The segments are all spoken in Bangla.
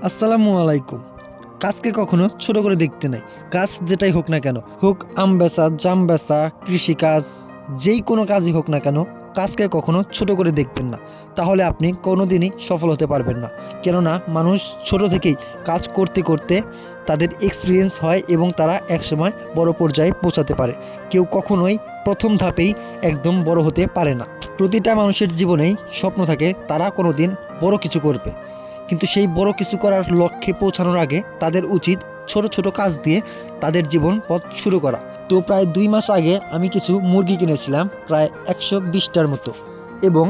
আসসালামু আলাইকুম। কাজকে কখনো ছোট করে দেখতে নাই। কাজ যেটাই হোক না কেন, হোক আম বেচা, জাম বেচা, কৃষিকাজ, যেই কোনো কাজই হোক না কেন, কাজকে কখনো ছোট করে দেখবেন না। তাহলে আপনি কোনোদিনই সফল হতে পারবেন না। কেননা মানুষ ছোট থেকেই কাজ করতে করতে তাদের এক্সপিরিয়েন্স হয় এবং তারা একসময় বড় পর্যায়ে পৌঁছাতে পারে। কেউ কখনোই প্রথম ধাপেই একদম বড় হতে পারে না। প্রতিটা মানুষের জীবনেই স্বপ্ন থাকে তারা কোনোদিন বড় কিছু করবে, কিন্তু সেই বড় কিছু করার লক্ষ্যে পৌঁছানোর আগে তাদের উচিত ছোট ছোট কাজ দিয়ে তাদের জীবন পথ শুরু করা। তো প্রায় 2 মাস আগে আমি কিছু মুরগি কিনেছিলাম, প্রায় 120টার মতো, এবং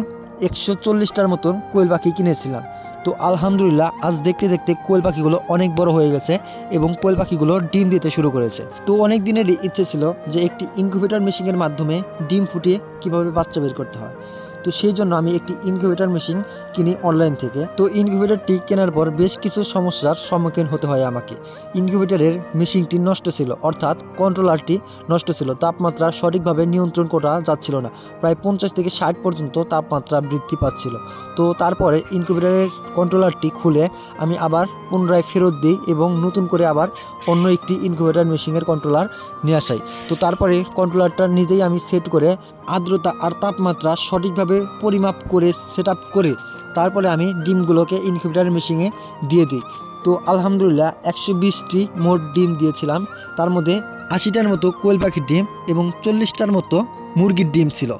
140টার মতন কোয়েল পাখি কিনেছিলাম। তো আলহামদুলিল্লাহ আজ দেখতে দেখতে কোয়েল পাখিগুলো অনেক বড় হয়ে গেছে এবং কোয়েল পাখিগুলো ডিম দিতে শুরু করেছে। তো অনেক দিনের ইচ্ছে ছিল যে একটি ইনকিউবেটর মেশিনের মাধ্যমে ডিম ফুটিয়ে কিভাবে বাচ্চা বের করতে হয়। তো সেই জন্য আমি একটি ইনকিউবেটর মেশিন কিনি অনলাইন থেকে। তো ইনকিউবেটরটি কেনার পর বেশ কিছু সমস্যার সম্মুখীন হতে হয় আমাকে। ইনকিউবেটরের মেশিনটি নষ্ট ছিল, অর্থাৎ কন্ট্রোলারটি নষ্ট ছিল। তাপমাত্রা সঠিকভাবে নিয়ন্ত্রণ করা যাচ্ছিল না, প্রায় 50 থেকে 60 পর্যন্ত তাপমাত্রা বৃদ্ধি পাচ্ছিল। তো তারপরে ইনকিউবেটরের কন্ট্রোলারটি খুলে আমি আবার পুনরায় ফেরত দিই এবং নতুন করে আবার অন্য একটি ইনকিউবেটর মেশিনের কন্ট্রোলার নিয়ে আসাই। তো তারপরে কন্ট্রোলারটা নিজেই আমি সেট করে আর্দ্রতা আর তাপমাত্রা সঠিকভাবে পরিমাপ করে সেট আপ করে তারপরে আমি ডিমগুলোকে ইনকিউবেটর মেশিনে দিয়ে দিই। তো আলহামদুলিল্লাহ 120টি মোট ডিম দিয়েছিলাম। তার মধ্যে 80টার মতো কোয়েল পাখির ডিম এবং 40টার মতো মুরগির ডিম ছিল।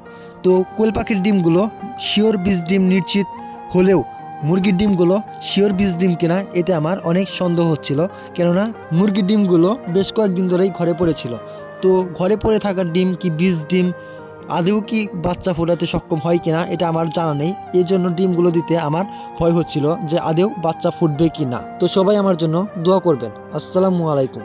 তো কোয়েল পাখির ডিমগুলো শিওর বীজ ডিম নিশ্চিত হলেও মুরগির ডিমগুলো শিওর বীজ ডিম কিনা এতে আমার অনেক সন্দেহ হচ্ছিল, কেননা মুরগির ডিমগুলো বেশ কয়েকদিন ধরেই ঘরে পড়েছিল। তো ঘরে পড়ে থাকা ডিম কি বীজ ডিম, আদৌ কি বাচ্চা ফোটাতে সক্ষম হয় কিনা এটা আমার জানা নেই। এই জন্য ডিমগুলো দিতে আমার ভয় হচ্ছিল যে আদৌ বাচ্চা ফুটবে কি না। তো সবাই আমার জন্য দোয়া করবেন। আসসালামু আলাইকুম।